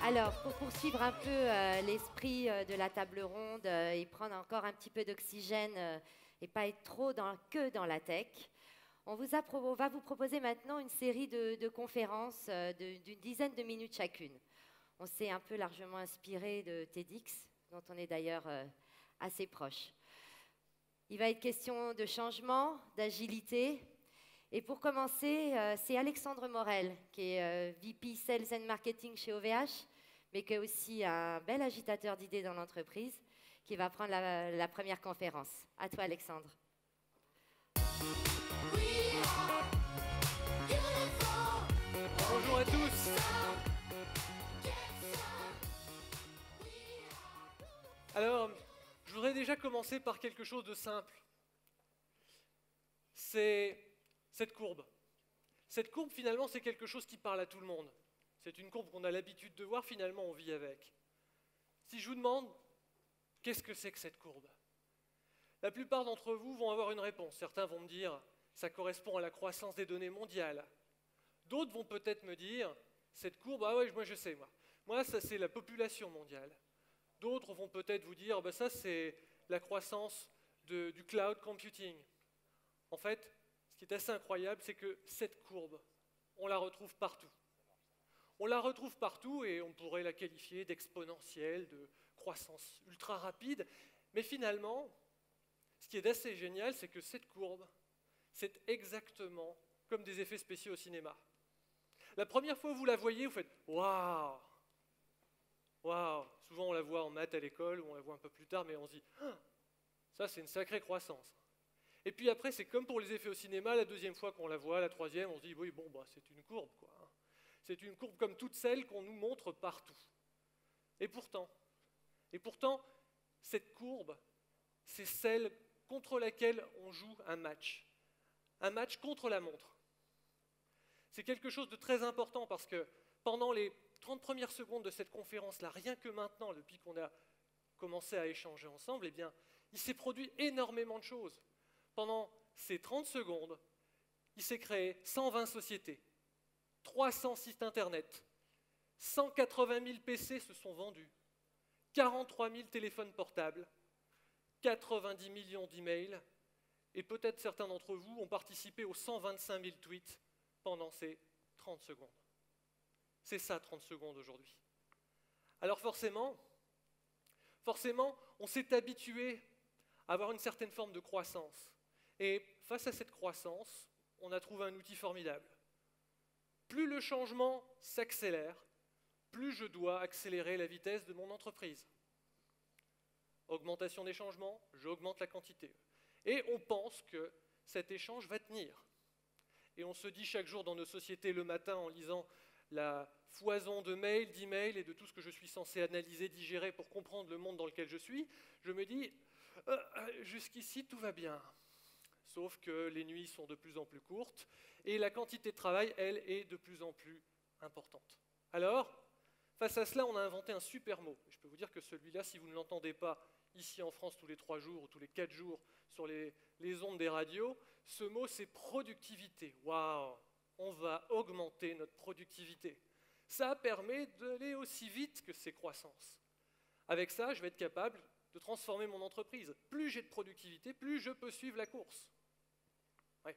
Alors, pour poursuivre un peu l'esprit de la table ronde et prendre encore un petit peu d'oxygène et pas être trop que dans la tech, on va vous proposer maintenant une série de conférences d'une dizaine de minutes chacune. On s'est un peu largement inspiré de TEDx, dont on est d'ailleurs assez proche. Il va être question de changement, d'agilité. Et pour commencer, c'est Alexandre Morel, qui est VP Sales and Marketing chez OVH, mais qui est aussi un bel agitateur d'idées dans l'entreprise, qui va prendre la première conférence. À toi, Alexandre. Bonjour à tous. Alors, je voudrais déjà commencer par quelque chose de simple. C'est cette courbe. Cette courbe, finalement, c'est quelque chose qui parle à tout le monde. C'est une courbe qu'on a l'habitude de voir, finalement, on vit avec. Si je vous demande, qu'est-ce que c'est que cette courbe? La plupart d'entre vous vont avoir une réponse. Certains vont me dire, ça correspond à la croissance des données mondiales. D'autres vont peut-être me dire, cette courbe, ah ouais, moi je sais, moi. Moi, ça c'est la population mondiale. D'autres vont peut-être vous dire, bah, ça c'est la croissance du cloud computing. En fait, ce qui est assez incroyable, c'est que cette courbe, on la retrouve partout. On la retrouve partout et on pourrait la qualifier d'exponentielle, de croissance ultra rapide. Mais finalement, ce qui est assez génial, c'est que cette courbe, c'est exactement comme des effets spéciaux au cinéma. La première fois que vous la voyez, vous faites « Waouh !» Waouh ! Souvent on la voit en maths à l'école, ou on la voit un peu plus tard, mais on se dit ah, « Ça c'est une sacrée croissance ». Et puis après, c'est comme pour les effets au cinéma, la deuxième fois qu'on la voit, la troisième, on se dit « Oui, bon, bah, c'est une courbe, quoi. » C'est une courbe comme toutes celles qu'on nous montre partout. Et pourtant, cette courbe, c'est celle contre laquelle on joue un match contre la montre. C'est quelque chose de très important parce que pendant les 30 premières secondes de cette conférence-là, rien que maintenant, depuis qu'on a commencé à échanger ensemble, eh bien, il s'est produit énormément de choses. Pendant ces 30 secondes, il s'est créé 120 sociétés, 300 sites internet, 180 000 PC se sont vendus, 43 000 téléphones portables, 90 millions d'emails, et peut-être certains d'entre vous ont participé aux 125 000 tweets pendant ces 30 secondes. C'est ça, 30 secondes aujourd'hui. Alors forcément, on s'est habitué à avoir une certaine forme de croissance. Et face à cette croissance, on a trouvé un outil formidable. Plus le changement s'accélère, plus je dois accélérer la vitesse de mon entreprise. Augmentation des changements, j'augmente la quantité. Et on pense que cet échange va tenir. Et on se dit chaque jour dans nos sociétés le matin en lisant la foison de mails, d'emails et de tout ce que je suis censé analyser, digérer pour comprendre le monde dans lequel je suis, je me dis jusqu'ici tout va bien. Sauf que les nuits sont de plus en plus courtes et la quantité de travail, elle, est de plus en plus importante. Alors, face à cela, on a inventé un super mot. Je peux vous dire que celui-là, si vous ne l'entendez pas ici en France tous les 3 jours ou tous les 4 jours sur les ondes des radios, ce mot c'est productivité. Waouh! On va augmenter notre productivité. Ça permet d'aller aussi vite que ces croissances. Avec ça, je vais être capable de transformer mon entreprise. Plus j'ai de productivité, plus je peux suivre la course. Ouais,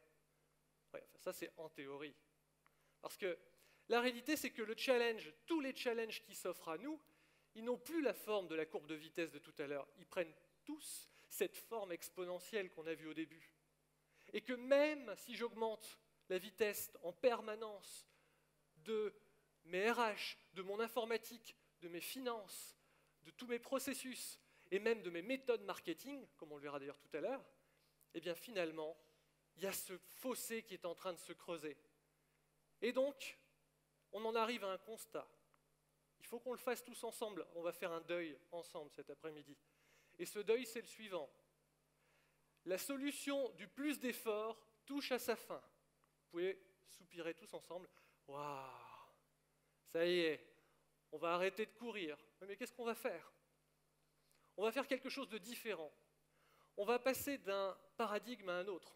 enfin, ça c'est en théorie. Parce que la réalité, c'est que le challenge, tous les challenges qui s'offrent à nous, ils n'ont plus la forme de la courbe de vitesse de tout à l'heure. Ils prennent tous cette forme exponentielle qu'on a vue au début. Et que même si j'augmente la vitesse en permanence de mes RH, de mon informatique, de mes finances, de tous mes processus, et même de mes méthodes marketing, comme on le verra d'ailleurs tout à l'heure, eh bien finalement, il y a ce fossé qui est en train de se creuser. Et donc, on en arrive à un constat. Il faut qu'on le fasse tous ensemble. On va faire un deuil ensemble cet après-midi. Et ce deuil, c'est le suivant. La solution du plus d'efforts touche à sa fin. Vous pouvez soupirer tous ensemble. Waouh, ça y est, on va arrêter de courir. Mais qu'est-ce qu'on va faire? On va faire quelque chose de différent. On va passer d'un paradigme à un autre.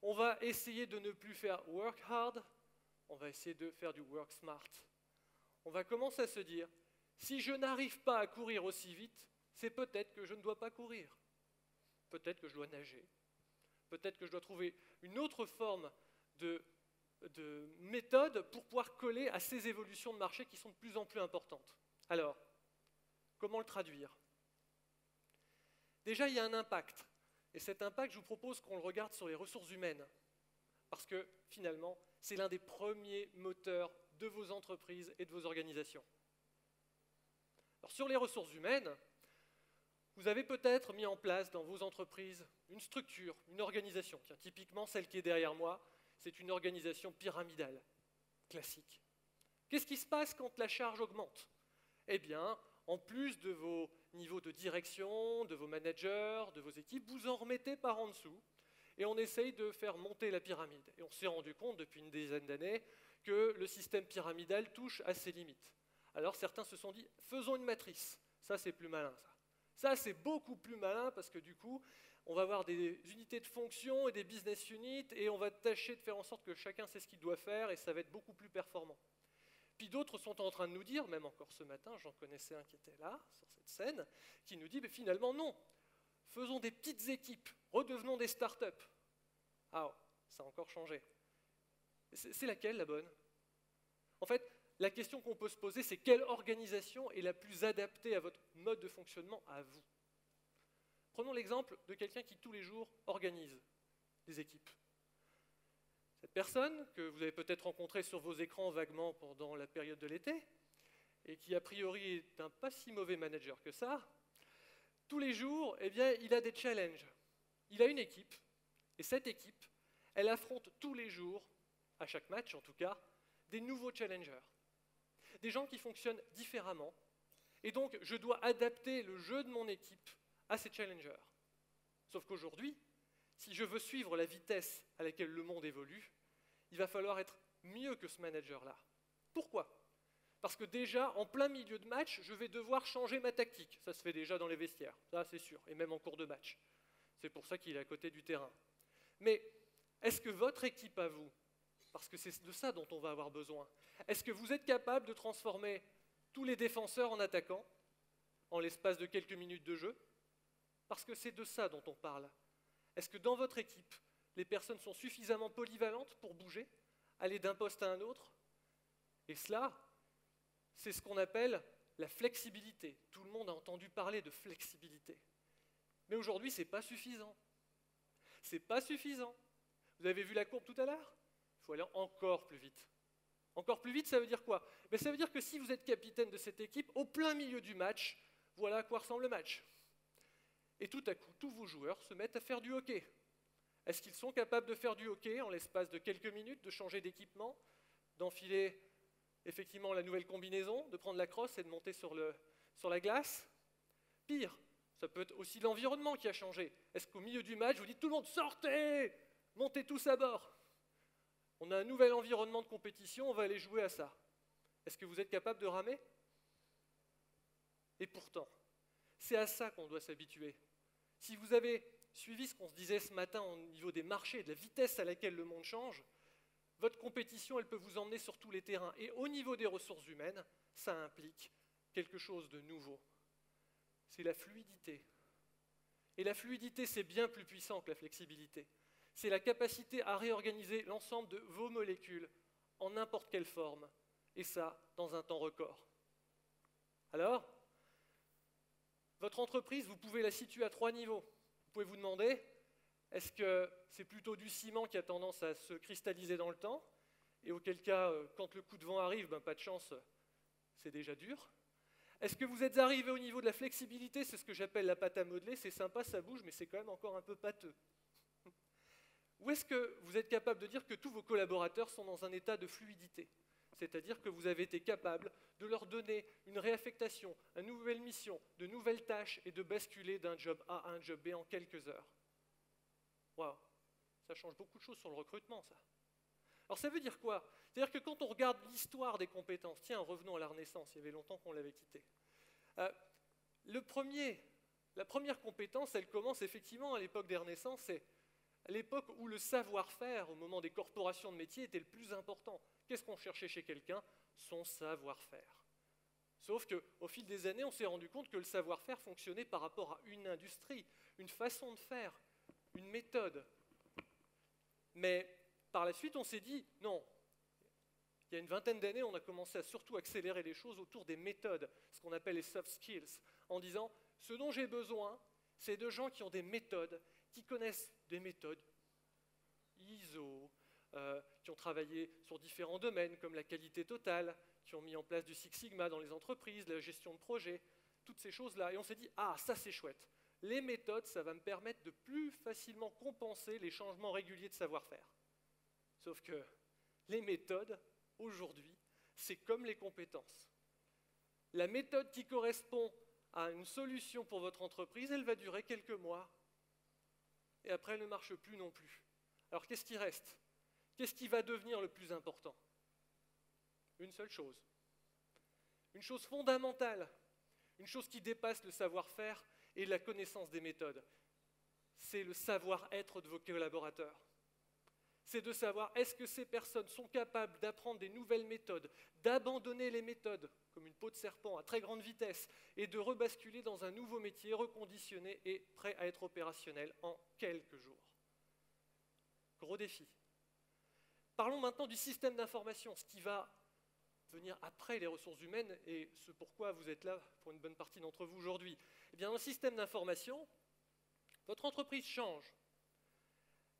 On va essayer de ne plus faire work hard, on va essayer de faire du work smart. on va commencer à se dire, si je n'arrive pas à courir aussi vite, c'est peut-être que je ne dois pas courir. Peut-être que je dois nager. Peut-être que je dois trouver une autre forme de méthode pour pouvoir coller à ces évolutions de marché qui sont de plus en plus importantes. Alors, comment le traduire? Déjà, il y a un impact. Et cet impact, je vous propose qu'on le regarde sur les ressources humaines. Parce que, finalement, c'est l'un des premiers moteurs de vos entreprises et de vos organisations. Alors, sur les ressources humaines, vous avez peut-être mis en place dans vos entreprises une structure, une organisation. Tiens, typiquement, celle qui est derrière moi, c'est une organisation pyramidale, classique. Qu'est-ce qui se passe quand la charge augmente? Eh bien, en plus de vos niveaux de direction, de vos managers, de vos équipes, vous en remettez par en dessous et on essaye de faire monter la pyramide. Et on s'est rendu compte depuis une dizaine d'années que le système pyramidal touche à ses limites. Alors certains se sont dit, faisons une matrice. Ça, c'est plus malin, ça. Ça, c'est beaucoup plus malin parce que du coup, on va avoir des unités de fonction et des business units et on va tâcher de faire en sorte que chacun sait ce qu'il doit faire et ça va être beaucoup plus performant. Puis d'autres sont en train de nous dire, même encore ce matin, j'en connaissais un qui était là, sur cette scène, qui nous dit, mais finalement non, faisons des petites équipes, redevenons des startups. Ah, ça a encore changé. C'est laquelle la bonne? En fait, la question qu'on peut se poser, c'est quelle organisation est la plus adaptée à votre mode de fonctionnement à vous? Prenons l'exemple de quelqu'un qui tous les jours organise des équipes. Cette personne, que vous avez peut-être rencontrée sur vos écrans vaguement pendant la période de l'été, et qui a priori est un pas si mauvais manager que ça, tous les jours, eh bien, il a des challenges. Il a une équipe, et cette équipe, elle affronte tous les jours, à chaque match en tout cas, des nouveaux challengers. Des gens qui fonctionnent différemment, et donc je dois adapter le jeu de mon équipe à ces challengers. Sauf qu'aujourd'hui, si je veux suivre la vitesse à laquelle le monde évolue, il va falloir être mieux que ce manager-là. Pourquoi? Parce que déjà, en plein milieu de match, je vais devoir changer ma tactique. Ça se fait déjà dans les vestiaires, ça c'est sûr, et même en cours de match. C'est pour ça qu'il est à côté du terrain. Mais est-ce que votre équipe à vous, parce que c'est de ça dont on va avoir besoin, est-ce que vous êtes capable de transformer tous les défenseurs en attaquants en l'espace de quelques minutes de jeu? Parce que c'est de ça dont on parle. Est-ce que dans votre équipe, les personnes sont suffisamment polyvalentes pour bouger, aller d'un poste à un autre? Et cela, c'est ce qu'on appelle la flexibilité. Tout le monde a entendu parler de flexibilité. Mais aujourd'hui, ce n'est pas suffisant. Ce n'est pas suffisant. Vous avez vu la courbe tout à l'heure? Il faut aller encore plus vite. Encore plus vite, ça veut dire quoi? Mais ça veut dire que si vous êtes capitaine de cette équipe, au plein milieu du match, voilà à quoi ressemble le match. Et tout à coup, tous vos joueurs se mettent à faire du hockey. Est-ce qu'ils sont capables de faire du hockey en l'espace de quelques minutes, de changer d'équipement, d'enfiler effectivement la nouvelle combinaison, de prendre la crosse et de monter sur la glace? Pire, ça peut être aussi l'environnement qui a changé. Est-ce qu'au milieu du match, vous dites tout le monde sortez, montez tous à bord? On a un nouvel environnement de compétition, on va aller jouer à ça. Est-ce que vous êtes capable de ramer? Et pourtant, c'est à ça qu'on doit s'habituer. Si vous avez suivi ce qu'on se disait ce matin au niveau des marchés, de la vitesse à laquelle le monde change, votre compétition, elle peut vous emmener sur tous les terrains. Et au niveau des ressources humaines, ça implique quelque chose de nouveau. C'est la fluidité. Et la fluidité, c'est bien plus puissant que la flexibilité. C'est la capacité à réorganiser l'ensemble de vos molécules en n'importe quelle forme, et ça, dans un temps record. Alors, votre entreprise, vous pouvez la situer à 3 niveaux. Vous pouvez vous demander, est-ce que c'est plutôt du ciment qui a tendance à se cristalliser dans le temps, et auquel cas, quand le coup de vent arrive, pas de chance, c'est déjà dur. Est-ce que vous êtes arrivé au niveau de la flexibilité? C'est ce que j'appelle la pâte à modeler, c'est sympa, ça bouge, mais c'est quand même encore un peu pâteux. Ou est-ce que vous êtes capable de dire que tous vos collaborateurs sont dans un état de fluidité? C'est-à-dire que vous avez été capable de leur donner une réaffectation, une nouvelle mission, de nouvelles tâches et de basculer d'un job A à un job B en quelques heures. Waouh, ça change beaucoup de choses sur le recrutement, ça. Alors ça veut dire quoi? C'est-à-dire que quand on regarde l'histoire des compétences, tiens, revenons à la Renaissance, il y avait longtemps qu'on l'avait quitté. La première compétence, elle commence effectivement à l'époque des Renaissances, c'est À l'époque où le savoir-faire, au moment des corporations de métiers, était le plus important. Qu'est-ce qu'on cherchait chez quelqu'un? Son savoir-faire. Sauf qu'au fil des années, on s'est rendu compte que le savoir-faire fonctionnait par rapport à une industrie, une façon de faire, une méthode. Mais par la suite, on s'est dit, non, il y a une vingtaine d'années, on a commencé à surtout accélérer les choses autour des méthodes, ce qu'on appelle les soft skills, en disant, ce dont j'ai besoin, c'est de gens qui ont des méthodes, qui connaissent des méthodes ISO, qui ont travaillé sur différents domaines comme la qualité totale, qui ont mis en place du Six Sigma dans les entreprises, la gestion de projet, toutes ces choses-là. Et on s'est dit, ah, ça c'est chouette. Les méthodes, ça va me permettre de plus facilement compenser les changements réguliers de savoir-faire. Sauf que les méthodes, aujourd'hui, c'est comme les compétences. La méthode qui correspond à une solution pour votre entreprise, elle va durer quelques mois. Et après, elle ne marche plus non plus. Alors qu'est-ce qui reste? Qu'est-ce qui va devenir le plus important? Une seule chose. Une chose fondamentale. Une chose qui dépasse le savoir-faire et la connaissance des méthodes. C'est le savoir-être de vos collaborateurs. C'est de savoir, est-ce que ces personnes sont capables d'apprendre des nouvelles méthodes, d'abandonner les méthodes, comme une peau de serpent à très grande vitesse, et de rebasculer dans un nouveau métier reconditionné et prêt à être opérationnel en quelques jours. Gros défi. Parlons maintenant du système d'information, ce qui va venir après les ressources humaines et ce pourquoi vous êtes là pour une bonne partie d'entre vous aujourd'hui. Eh bien, dans le système d'information, votre entreprise change.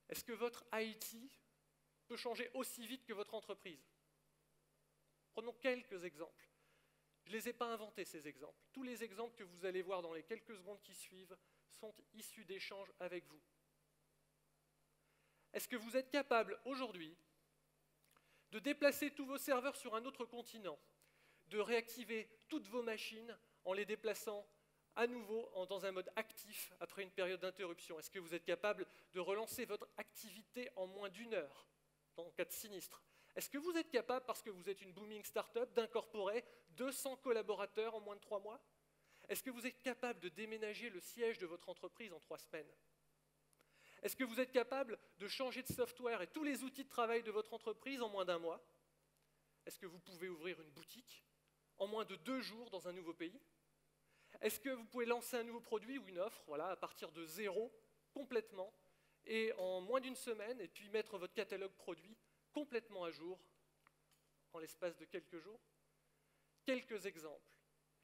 Est-ce que votre IT peut changer aussi vite que votre entreprise? Prenons quelques exemples. Je ne les ai pas inventés, ces exemples. Tous les exemples que vous allez voir dans les quelques secondes qui suivent sont issus d'échanges avec vous. Est-ce que vous êtes capable aujourd'hui de déplacer tous vos serveurs sur un autre continent, de réactiver toutes vos machines en les déplaçant à nouveau dans un mode actif après une période d'interruption? Est-ce que vous êtes capable de relancer votre activité en moins d'1 heure en cas de sinistre? Est-ce que vous êtes capable, parce que vous êtes une booming startup, d'incorporer 200 collaborateurs en moins de 3 mois? Est-ce que vous êtes capable de déménager le siège de votre entreprise en 3 semaines? Est-ce que vous êtes capable de changer de software et tous les outils de travail de votre entreprise en moins d'1 mois? Est-ce que vous pouvez ouvrir une boutique en moins de 2 jours dans un nouveau pays? Est-ce que vous pouvez lancer un nouveau produit ou une offre, voilà, à partir de zéro, complètement, et en moins d'1 semaine, et puis mettre votre catalogue produit complètement à jour en l'espace de quelques jours? Quelques exemples.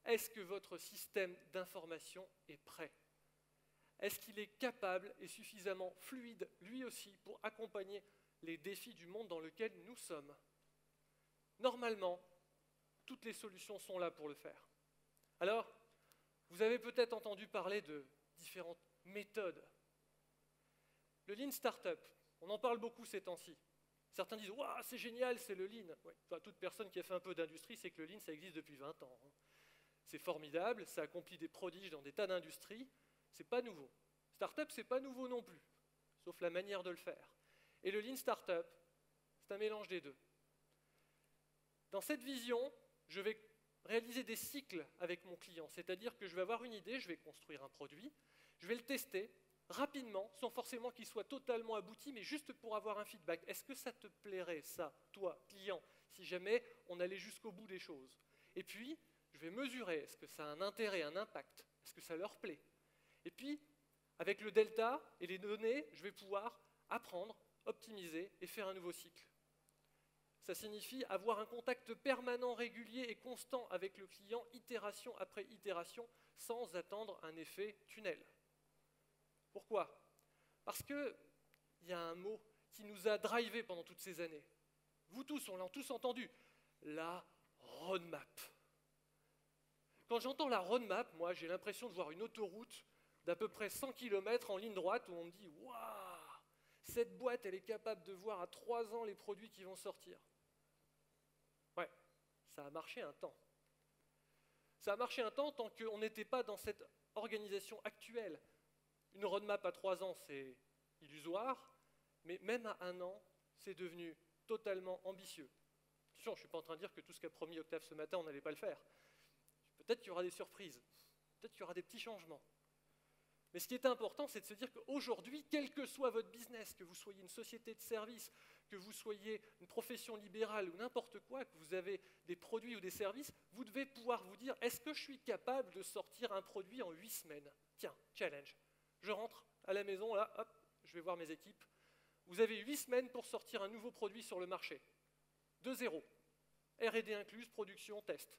Est-ce que votre système d'information est prêt? Est-ce qu'il est capable et suffisamment fluide, lui aussi, pour accompagner les défis du monde dans lequel nous sommes? Normalement, toutes les solutions sont là pour le faire. Alors, vous avez peut-être entendu parler de différentes méthodes. Le Lean Startup, on en parle beaucoup ces temps-ci. Certains disent « Waouh, c'est génial, c'est le Lean ». Ouais. Enfin, toute personne qui a fait un peu d'industrie sait que le Lean, ça existe depuis 20 ans. C'est formidable, ça accomplit des prodiges dans des tas d'industries. C'est pas nouveau. Startup, c'est pas nouveau non plus, sauf la manière de le faire. Et le Lean Startup, c'est un mélange des deux. Dans cette vision, je vais réaliser des cycles avec mon client, c'est-à-dire que je vais avoir une idée, je vais construire un produit, je vais le tester rapidement, sans forcément qu'il soit totalement abouti, mais juste pour avoir un feedback. Est-ce que ça te plairait, ça, toi, client, si jamais on allait jusqu'au bout des choses? Et puis, je vais mesurer, est-ce que ça a un intérêt, un impact? Est-ce que ça leur plaît? Et puis, avec le delta et les données, je vais pouvoir apprendre, optimiser et faire un nouveau cycle. Ça signifie avoir un contact permanent, régulier et constant avec le client, itération après itération, sans attendre un effet tunnel. Pourquoi? Parce qu'il y a un mot qui nous a drivés pendant toutes ces années. Vous tous, on l'a tous entendu, la roadmap. Quand j'entends la roadmap, moi j'ai l'impression de voir une autoroute d'à peu près 100 km en ligne droite où on me dit « Waouh, cette boîte, elle est capable de voir à 3 ans les produits qui vont sortir. » Ouais, ça a marché un temps. Ça a marché un temps tant qu'on n'était pas dans cette organisation actuelle. Une roadmap à 3 ans, c'est illusoire, mais même à 1 an, c'est devenu totalement ambitieux. Attention, je ne suis pas en train de dire que tout ce qu'a promis Octave ce matin, on n'allait pas le faire. Peut-être qu'il y aura des surprises, peut-être qu'il y aura des petits changements. Mais ce qui est important, c'est de se dire qu'aujourd'hui, quel que soit votre business, que vous soyez une société de services, que vous soyez une profession libérale ou n'importe quoi, que vous avez des produits ou des services, vous devez pouvoir vous dire, est-ce que je suis capable de sortir un produit en 8 semaines? Tiens, challenge. Je rentre à la maison, là, hop, je vais voir mes équipes. Vous avez 8 semaines pour sortir un nouveau produit sur le marché. De zéro. R&D incluse, production, test.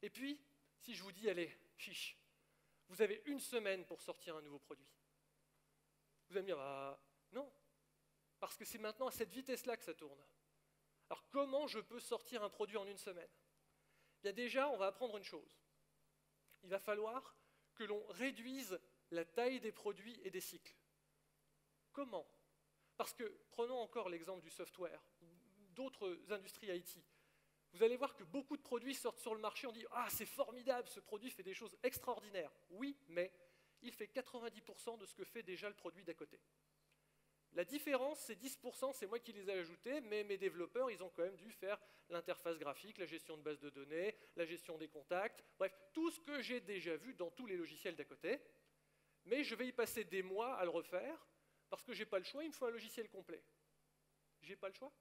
Et puis, si je vous dis, allez, chiche, vous avez 1 semaine pour sortir un nouveau produit. Vous allez me dire, ah, non, parce que c'est maintenant à cette vitesse-là que ça tourne. Alors comment je peux sortir un produit en 1 semaine? Bien déjà, on va apprendre une chose. Il va falloir que l'on réduise la taille des produits et des cycles. Comment? Parce que, prenons encore l'exemple du software, d'autres industries IT. Vous allez voir que beaucoup de produits sortent sur le marché, on dit « Ah, c'est formidable, ce produit fait des choses extraordinaires ». Oui, mais il fait 90% de ce que fait déjà le produit d'à côté. La différence, c'est 10%, c'est moi qui les ai ajoutés, mais mes développeurs, ils ont quand même dû faire l'interface graphique, la gestion de base de données, la gestion des contacts, bref, tout ce que j'ai déjà vu dans tous les logiciels d'à côté, mais je vais y passer des mois à le refaire, parce que je n'ai pas le choix, il me faut un logiciel complet. J'ai pas le choix?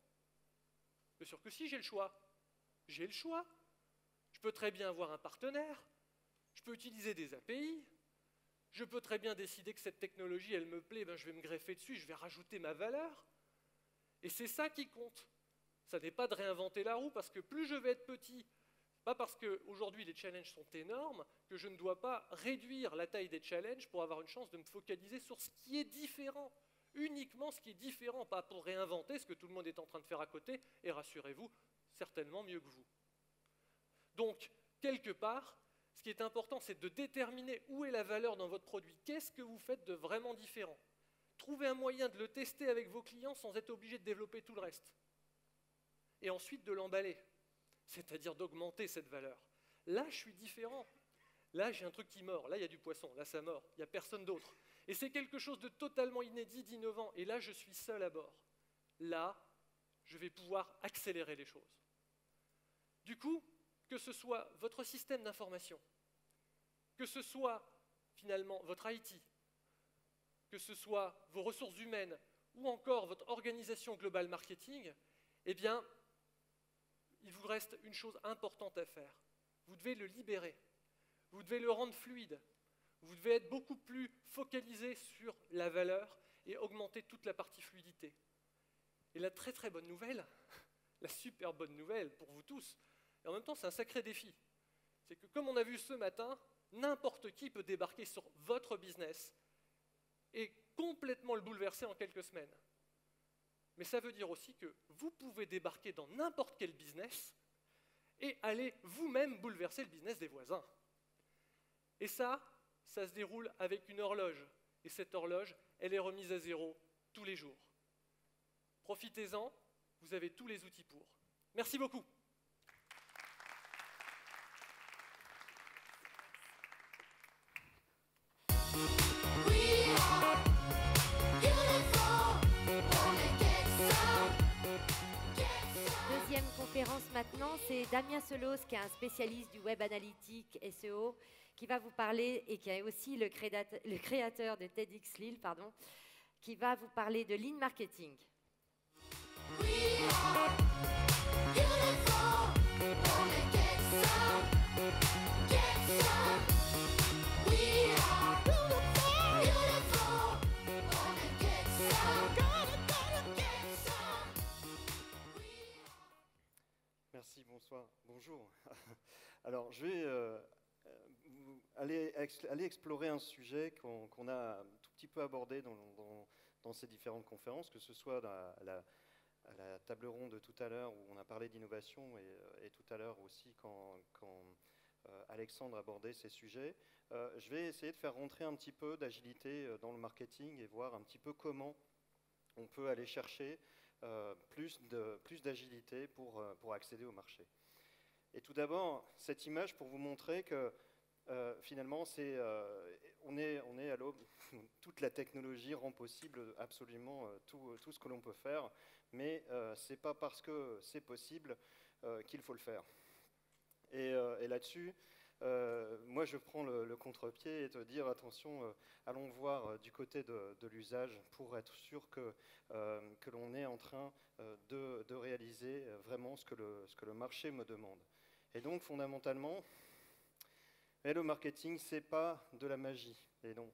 Bien sûr que si, j'ai le choix. J'ai le choix. Je peux très bien avoir un partenaire, je peux utiliser des API, je peux très bien décider que cette technologie, elle me plaît, ben je vais me greffer dessus, je vais rajouter ma valeur. Et c'est ça qui compte. Ça n'est pas de réinventer la roue, parce que plus je vais être petit, pas parce qu'aujourd'hui les challenges sont énormes, que je ne dois pas réduire la taille des challenges pour avoir une chance de me focaliser sur ce qui est différent. Uniquement ce qui est différent, pas pour réinventer ce que tout le monde est en train de faire à côté, et rassurez-vous, certainement mieux que vous. Donc, quelque part, ce qui est important, c'est de déterminer où est la valeur dans votre produit. Qu'est-ce que vous faites de vraiment différent? Trouvez un moyen de le tester avec vos clients sans être obligé de développer tout le reste. Et ensuite de l'emballer, c'est-à-dire d'augmenter cette valeur. Là, je suis différent. Là, j'ai un truc qui mord. Là, il y a du poisson. Là, ça mord. Il n'y a personne d'autre. Et c'est quelque chose de totalement inédit, d'innovant. Et là, je suis seul à bord. Là, je vais pouvoir accélérer les choses. Du coup, que ce soit votre système d'information, que ce soit finalement votre IT, que ce soit vos ressources humaines ou encore votre organisation globale marketing, eh bien, il vous reste une chose importante à faire. Vous devez le libérer, vous devez le rendre fluide, vous devez être beaucoup plus focalisé sur la valeur et augmenter toute la partie fluidité. Et la très très bonne nouvelle, la super bonne nouvelle pour vous tous, et en même temps c'est un sacré défi, c'est que comme on a vu ce matin, n'importe qui peut débarquer sur votre business et complètement le bouleverser en quelques semaines. Mais ça veut dire aussi que vous pouvez débarquer dans n'importe quel business et aller vous-même bouleverser le business des voisins. Et ça se déroule avec une horloge. Et cette horloge, elle est remise à zéro tous les jours. Profitez-en, vous avez tous les outils pour. Merci beaucoup. Deuxième conférence maintenant, c'est Damien Selos, qui est un spécialiste du web analytique SEO, qui va vous parler, et qui est aussi le créateur de TEDx Lille, qui va vous parler de lean marketing. Merci, bonsoir, bonjour. Alors, je vais aller explorer un sujet qu'on a un tout petit peu abordé dans ces différentes conférences, que ce soit à la table ronde de tout à l'heure où on a parlé d'innovation et tout à l'heure aussi quand Alexandre abordait ces sujets. Je vais essayer de faire rentrer un petit peu d'agilité dans le marketing et voir un petit peu comment on peut aller chercher plus d'agilité pour accéder au marché. Et tout d'abord, cette image pour vous montrer que finalement, on est à l'aube. Toute la technologie rend possible absolument tout ce que l'on peut faire, mais ce n'est pas parce que c'est possible qu'il faut le faire. Et là-dessus, moi, je prends le contre-pied et te dire, attention, allons voir du côté de l'usage pour être sûr que l'on est en train de réaliser vraiment ce que le marché me demande. Et donc, fondamentalement, le marketing, c'est pas de la magie. Et non.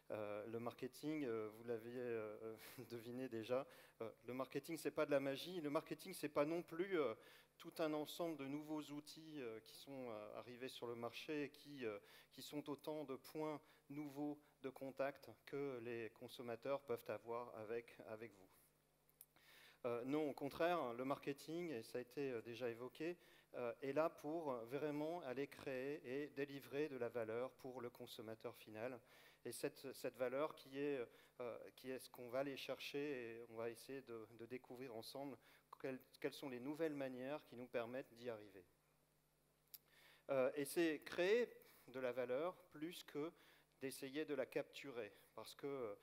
Le marketing, vous l'aviez deviné déjà, le marketing, c'est pas de la magie. Le marketing, c'est pas non plus tout un ensemble de nouveaux outils qui sont arrivés sur le marché et qui sont autant de points nouveaux de contact que les consommateurs peuvent avoir avec vous. Non, au contraire, le marketing, et ça a été déjà évoqué, est là pour vraiment aller créer et délivrer de la valeur pour le consommateur final. Et cette valeur qui est ce qu'on va aller chercher et on va essayer de découvrir ensemble quelles sont les nouvelles manières qui nous permettent d'y arriver. Et c'est créer de la valeur plus que d'essayer de la capturer, parce que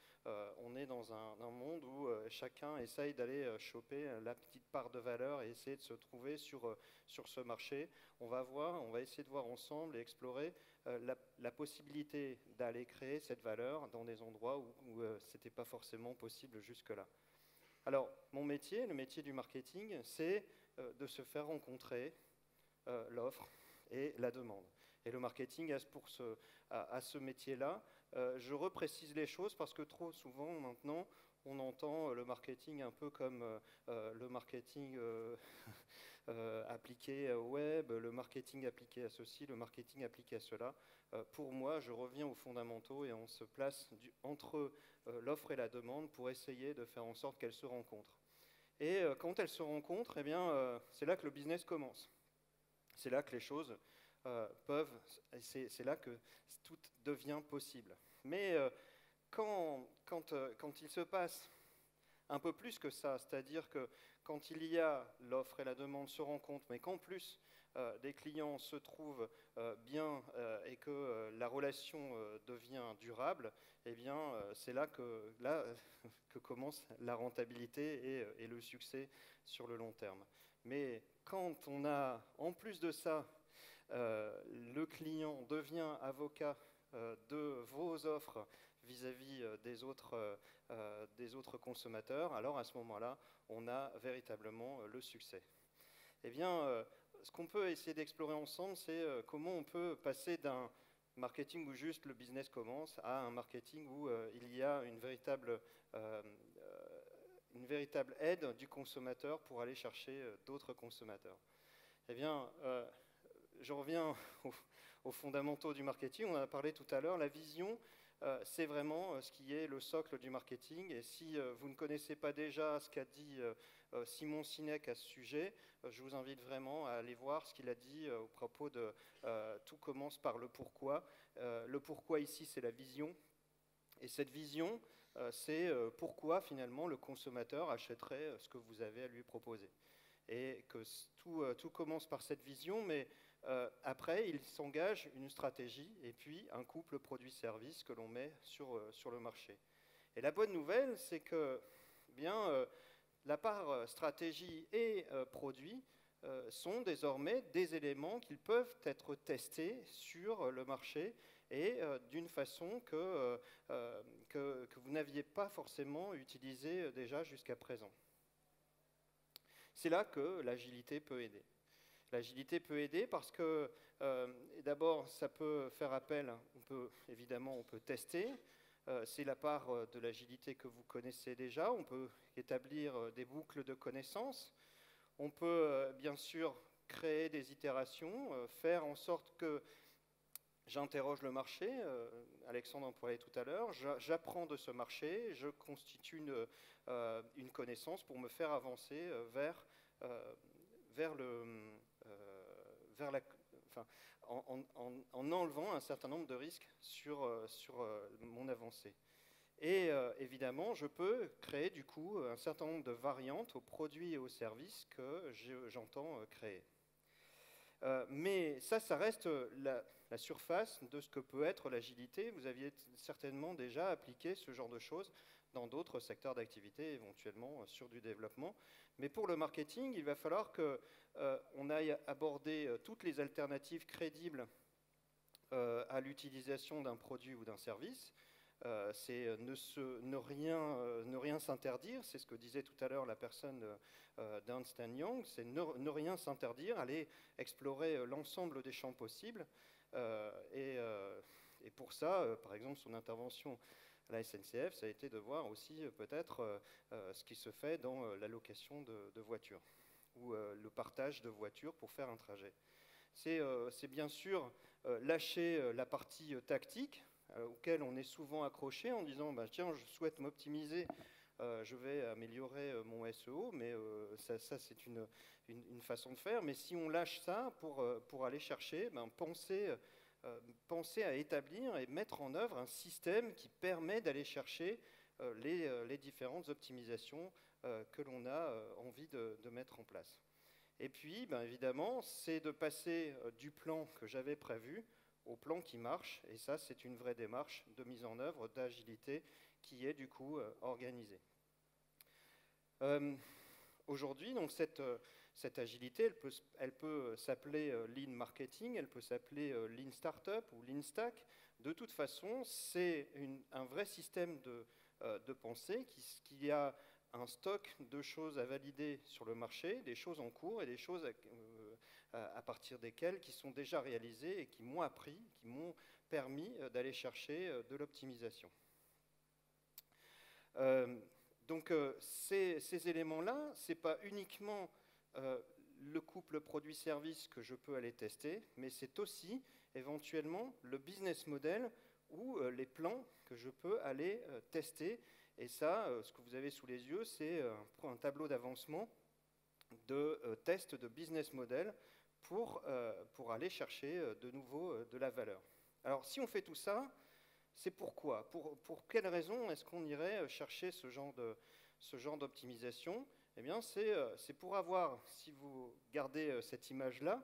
on est dans un monde où chacun essaye d'aller choper la petite part de valeur et essayer de se trouver sur ce marché. On va essayer de voir ensemble et explorer la possibilité d'aller créer cette valeur dans des endroits où ce n'était pas forcément possible jusque-là. Alors, mon métier, le métier du marketing, c'est de se faire rencontrer l'offre et la demande. Et le marketing a ce métier-là. Je reprécise les choses parce que trop souvent, maintenant, on entend le marketing un peu comme le marketing appliqué au web, le marketing appliqué à ceci, le marketing appliqué à cela. Pour moi, je reviens aux fondamentaux et on se place entre l'offre et la demande pour essayer de faire en sorte qu'elles se rencontrent. Et quand elles se rencontrent, eh bien, c'est là que le business commence. C'est là que les choses c'est là que tout devient possible. Mais quand il se passe un peu plus que ça, c'est-à-dire que quand il y a l'offre et la demande se rencontrent, mais qu'en plus des clients se trouvent bien et que la relation devient durable, eh bien c'est là que commence la rentabilité et le succès sur le long terme. Mais quand on a en plus de ça le client devient avocat de vos offres vis-à-vis des autres consommateurs, alors à ce moment-là, on a véritablement le succès. Eh bien, ce qu'on peut essayer d'explorer ensemble, c'est comment on peut passer d'un marketing où juste le business commence à un marketing où il y a une véritable aide du consommateur pour aller chercher d'autres consommateurs. Eh bien, je reviens aux fondamentaux du marketing. On en a parlé tout à l'heure. La vision, c'est vraiment ce qui est le socle du marketing. Et si vous ne connaissez pas déjà ce qu'a dit Simon Sinek à ce sujet, je vous invite vraiment à aller voir ce qu'il a dit au propos de tout commence par le pourquoi. Le pourquoi ici, c'est la vision. Et cette vision, c'est pourquoi finalement le consommateur achèterait ce que vous avez à lui proposer. Et que tout commence par cette vision, mais après, il s'engage une stratégie et puis un couple produit-service que l'on met sur le marché. Et la bonne nouvelle, c'est que bien, la part stratégie et produit sont désormais des éléments qui peuvent être testés sur le marché et d'une façon que vous n'aviez pas forcément utilisé déjà jusqu'à présent. C'est là que l'agilité peut aider. L'agilité peut aider parce que, d'abord, ça peut faire appel, on peut tester, c'est la part de l'agilité que vous connaissez déjà, on peut établir des boucles de connaissances, on peut bien sûr créer des itérations, faire en sorte que j'interroge le marché, Alexandre en parlait tout à l'heure, j'apprends de ce marché, je constitue une connaissance pour me faire avancer en enlevant un certain nombre de risques sur mon avancée. Et évidemment, je peux créer du coup un certain nombre de variantes aux produits et aux services que j'entends créer. Mais ça reste la surface de ce que peut être l'agilité. Vous aviez certainement déjà appliqué ce genre de choses dans d'autres secteurs d'activité, éventuellement sur du développement. Mais pour le marketing, il va falloir qu'on aille aborder toutes les alternatives crédibles à l'utilisation d'un produit ou d'un service. C'est ne rien s'interdire, c'est ce que disait tout à l'heure la personne d'Ernst & Young, c'est ne rien s'interdire, aller explorer l'ensemble des champs possibles. Et pour ça, par exemple, son intervention à la SNCF, ça a été de voir aussi peut-être ce qui se fait dans la location de voitures ou le partage de voitures pour faire un trajet. C'est bien sûr lâcher la partie tactique auquel on est souvent accroché en disant bah, tiens, je souhaite m'optimiser, je vais améliorer mon SEO, mais ça c'est une façon de faire. Mais si on lâche ça pour aller chercher, ben, penser à établir et mettre en œuvre un système qui permet d'aller chercher les différentes optimisations que l'on a envie de mettre en place. Et puis, ben, évidemment, c'est de passer du plan que j'avais prévu au plan qui marche, et ça, c'est une vraie démarche de mise en œuvre, d'agilité, qui est du coup organisée. Aujourd'hui, donc cette agilité, elle peut s'appeler Lean Marketing, elle peut s'appeler Lean Startup ou Lean Stack. De toute façon, c'est un vrai système de pensée qui a un stock de choses à valider sur le marché, des choses en cours et des choses à partir desquelles qui sont déjà réalisées et qui m'ont appris, qui m'ont permis d'aller chercher de l'optimisation. Donc ces éléments-là, ce n'est pas uniquement le couple produit-service que je peux aller tester, mais c'est aussi éventuellement le business model ou les plans que je peux aller tester. Et ça, ce que vous avez sous les yeux, c'est un tableau d'avancement de tests de business model pour aller chercher de nouveau de la valeur. Alors, si on fait tout ça, c'est pourquoi ? Pour quelles raisons est-ce qu'on irait chercher ce genre d'optimisation ? Eh bien, c'est pour avoir, si vous gardez cette image-là,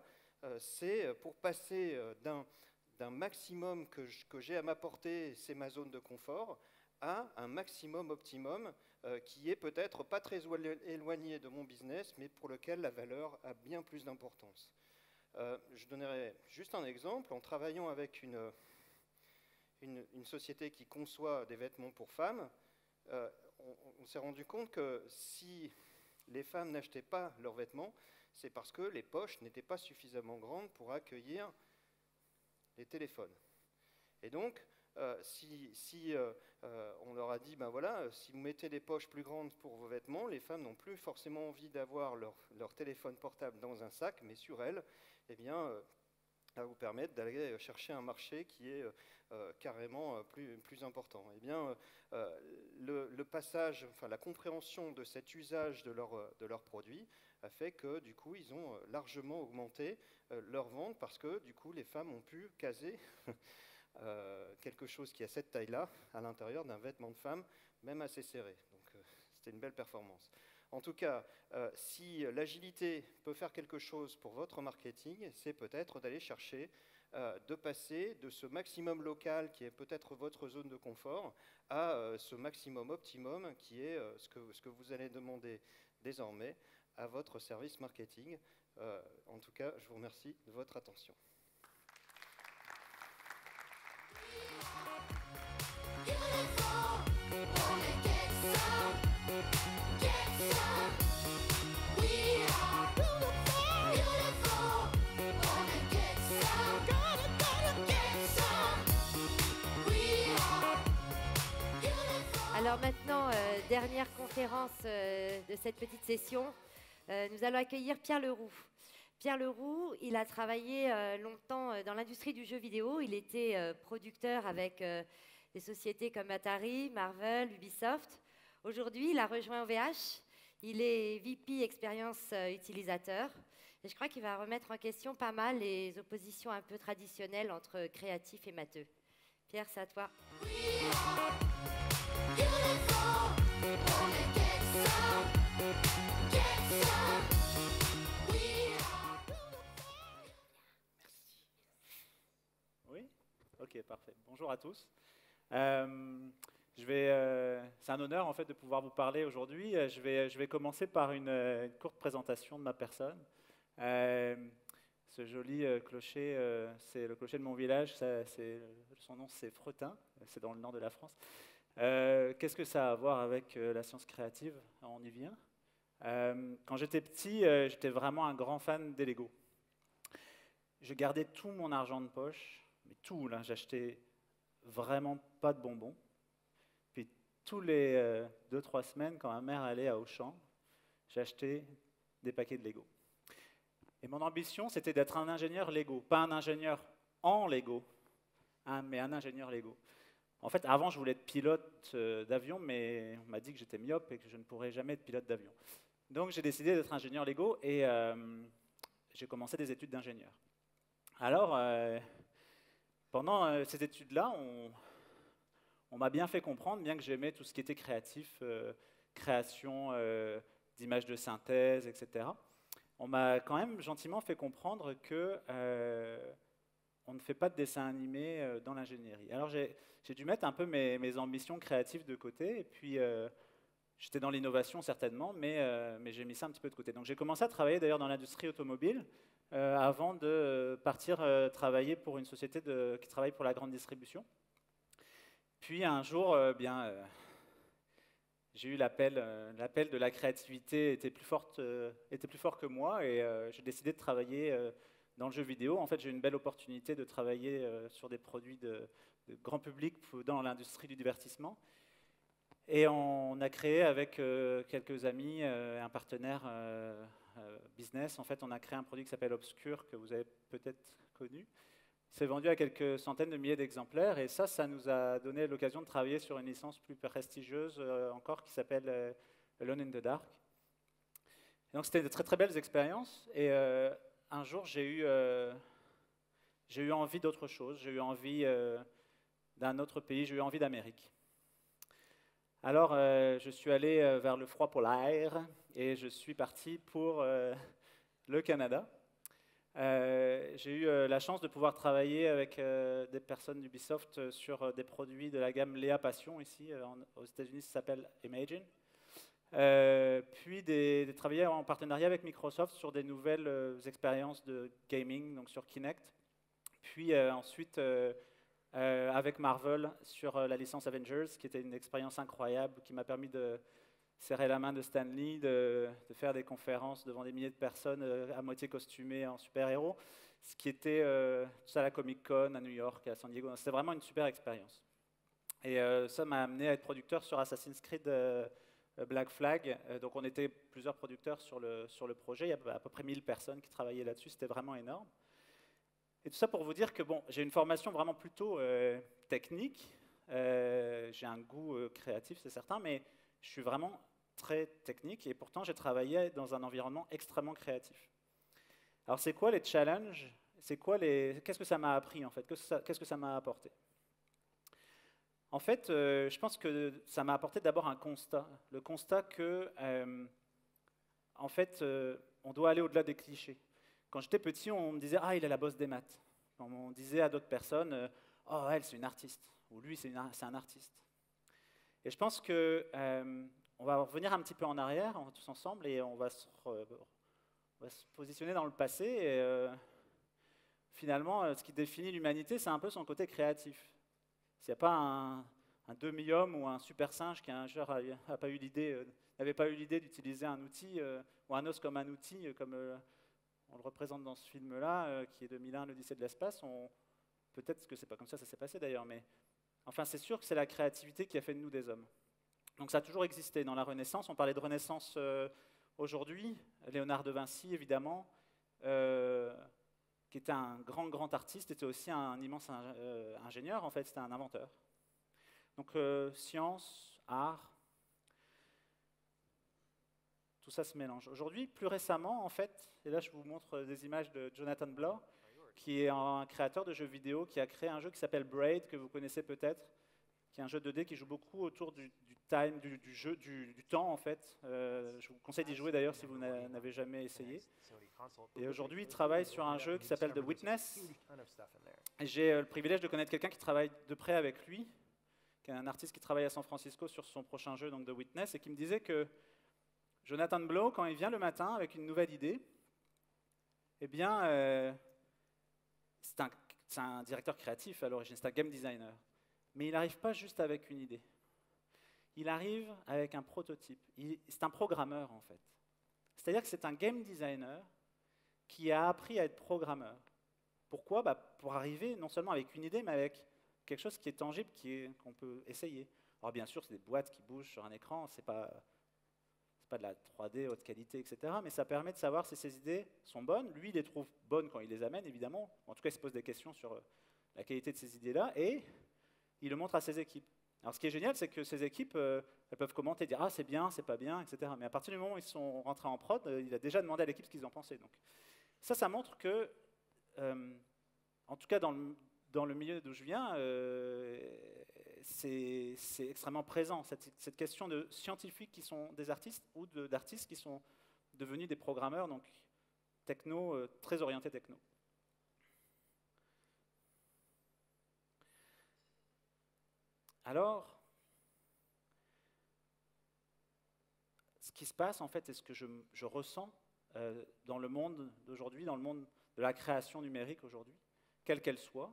c'est pour passer d'un maximum que j'ai à m'apporter, c'est ma zone de confort, à un maximum optimum qui est peut-être pas très éloigné de mon business, mais pour lequel la valeur a bien plus d'importance. Je donnerai juste un exemple. En travaillant avec une société qui conçoit des vêtements pour femmes, on s'est rendu compte que si les femmes n'achetaient pas leurs vêtements, c'est parce que les poches n'étaient pas suffisamment grandes pour accueillir les téléphones. Et donc, si on leur a dit, ben voilà, si vous mettez des poches plus grandes pour vos vêtements, les femmes n'ont plus forcément envie d'avoir leur téléphone portable dans un sac, mais sur elles, eh bien, ça va vous permettre d'aller chercher un marché qui est carrément plus important. Eh bien, le passage, enfin la compréhension de cet usage de leurs produits a fait que du coup, ils ont largement augmenté leurs ventes parce que du coup, les femmes ont pu caser quelque chose qui a cette taille-là à l'intérieur d'un vêtement de femme, même assez serré. Donc, c'était une belle performance. En tout cas, si l'agilité peut faire quelque chose pour votre marketing, c'est peut-être d'aller chercher, de passer de ce maximum local qui est peut-être votre zone de confort à ce maximum optimum qui est ce que vous allez demander désormais à votre service marketing. En tout cas, je vous remercie de votre attention. Alors maintenant, dernière conférence de cette petite session, nous allons accueillir Pierre Leroux. Pierre Leroux, il a travaillé longtemps dans l'industrie du jeu vidéo. Il était producteur avec des sociétés comme Atari, Marvel, Ubisoft. Aujourd'hui, il a rejoint OVH. Il est VP Expérience Utilisateur. Et je crois qu'il va remettre en question pas mal les oppositions un peu traditionnelles entre créatifs et matheux. Pierre, c'est à toi. Oui, ok, parfait. Bonjour à tous. C'est un honneur en fait de pouvoir vous parler aujourd'hui. Je vais commencer par une courte présentation de ma personne. Ce joli clocher, c'est le clocher de mon village. Son nom, c'est Fretin. C'est dans le nord de la France. Qu'est-ce que ça a à voir avec la science créative? On y vient. Quand j'étais petit, j'étais vraiment un grand fan des Lego. Je gardais tout mon argent de poche, mais tout, là, j'achetais vraiment pas de bonbons. Puis tous les 2-3 semaines, quand ma mère allait à Auchan, j'achetais des paquets de Lego. Et mon ambition, c'était d'être un ingénieur Lego, pas un ingénieur en Lego, hein, mais un ingénieur Lego. En fait, avant, je voulais être pilote d'avion, mais on m'a dit que j'étais myope et que je ne pourrais jamais être pilote d'avion. Donc j'ai décidé d'être ingénieur Lego et j'ai commencé des études d'ingénieur. Alors, pendant ces études-là, on m'a bien fait comprendre, bien que j'aimais tout ce qui était créatif, création d'images de synthèse, etc. On m'a quand même gentiment fait comprendre que on ne fait pas de dessin animé dans l'ingénierie. Alors j'ai dû mettre un peu mes ambitions créatives de côté, et puis j'étais dans l'innovation certainement, mais j'ai mis ça un petit peu de côté. Donc j'ai commencé à travailler d'ailleurs dans l'industrie automobile, avant de partir travailler pour une société qui travaille pour la grande distribution. Puis un jour, j'ai eu l'appel de la créativité était plus fort que moi, et j'ai décidé de travailler dans le jeu vidéo. En fait, j'ai eu une belle opportunité de travailler sur des produits de grand public dans l'industrie du divertissement. Et on a créé avec quelques amis, un partenaire business. En fait, on a créé un produit qui s'appelle Obscure, que vous avez peut-être connu. C'est vendu à quelques centaines de milliers d'exemplaires, et ça nous a donné l'occasion de travailler sur une licence plus prestigieuse encore, qui s'appelle Alone in the Dark. Et donc c'était de très très belles expériences, et un jour j'ai eu envie d'autre chose, j'ai eu envie d'un autre pays, j'ai eu envie d'Amérique. Alors je suis allé vers le froid polaire, et je suis parti pour le Canada. J'ai eu la chance de pouvoir travailler avec des personnes d'Ubisoft sur des produits de la gamme Léa Passion, ici aux États-Unis, ça s'appelle Imagine. Puis de travailler en partenariat avec Microsoft sur des nouvelles expériences de gaming, donc sur Kinect. Puis ensuite avec Marvel sur la licence Avengers, qui était une expérience incroyable, qui m'a permis de serrer la main de Stan Lee, de faire des conférences devant des milliers de personnes à moitié costumées en super-héros, ce qui était tout ça à la Comic-Con, à New York, à San Diego. C'était vraiment une super expérience. Et ça m'a amené à être producteur sur Assassin's Creed Black Flag. Donc on était plusieurs producteurs sur le projet. Il y a à peu près 1000 personnes qui travaillaient là-dessus. C'était vraiment énorme. Et tout ça pour vous dire que bon, j'ai une formation vraiment plutôt technique. J'ai un goût créatif, c'est certain, mais je suis vraiment très technique, et pourtant j'ai travaillé dans un environnement extrêmement créatif. Alors c'est quoi les challenges? Qu'est-ce que ça m'a appris en fait? Qu'est-ce que ça m'a apporté? En fait, je pense que ça m'a apporté d'abord un constat. Le constat que, en fait, on doit aller au-delà des clichés. Quand j'étais petit, on me disait « Ah, il est la bosse des maths ». On disait à d'autres personnes « Oh, elle, c'est une artiste » ou « Lui, c'est un artiste ». Et je pense que on va revenir un petit peu en arrière, tous ensemble, et on va se positionner dans le passé. Et finalement, ce qui définit l'humanité, c'est un peu son côté créatif. S'il n'y a pas un demi-homme ou un super singe qui un jour n'avait pas eu l'idée d'utiliser un outil, ou un os comme un outil, comme on le représente dans ce film-là, qui est 2001, l'Odyssée de l'espace, peut-être que c'est pas comme ça s'est passé d'ailleurs, mais enfin, c'est sûr que c'est la créativité qui a fait de nous des hommes. Donc ça a toujours existé. Dans la Renaissance, on parlait de Renaissance aujourd'hui. Léonard de Vinci, évidemment, qui était un grand artiste, était aussi un immense ingénieur, en fait, c'était un inventeur. Donc science, art, tout ça se mélange. Aujourd'hui, plus récemment, en fait, et là je vous montre des images de Jonathan Blow, qui est un créateur de jeux vidéo, qui a créé un jeu qui s'appelle Braid, que vous connaissez peut-être, qui est un jeu 2D qui joue beaucoup autour du temps, en fait. Je vous conseille d'y jouer d'ailleurs si vous n'avez jamais essayé. Et aujourd'hui, il travaille sur un jeu qui s'appelle The Witness. J'ai le privilège de connaître quelqu'un qui travaille de près avec lui, qui est un artiste qui travaille à San Francisco sur son prochain jeu, donc The Witness, et qui me disait que Jonathan Blow, quand il vient le matin avec une nouvelle idée, Eh bien, c'est un directeur créatif à l'origine, c'est un game designer. Mais il n'arrive pas juste avec une idée. Il arrive avec un prototype. C'est un programmeur, en fait. C'est-à-dire que c'est un game designer qui a appris à être programmeur. Pourquoi? Pour arriver non seulement avec une idée, mais avec quelque chose qui est tangible, qu'on peut essayer. Alors bien sûr, c'est des boîtes qui bougent sur un écran, c'est pas de la 3D haute qualité, etc. Mais ça permet de savoir si ces idées sont bonnes. Lui, il les trouve bonnes quand il les amène, évidemment. En tout cas, il se pose des questions sur la qualité de ces idées-là, et il le montre à ses équipes. Alors ce qui est génial, c'est que ces équipes, elles peuvent commenter, dire « Ah, c'est bien, c'est pas bien, etc. » Mais à partir du moment où ils sont rentrés en prod, il a déjà demandé à l'équipe ce qu'ils en pensaient. Donc, ça montre que, en tout cas dans le milieu d'où je viens, c'est extrêmement présent, cette question de scientifiques qui sont des artistes ou d'artistes qui sont devenus des programmeurs, donc techno, très orientés techno. Alors, ce qui se passe en fait, et ce que je ressens dans le monde d'aujourd'hui, dans le monde de la création numérique aujourd'hui, quelle qu'elle soit,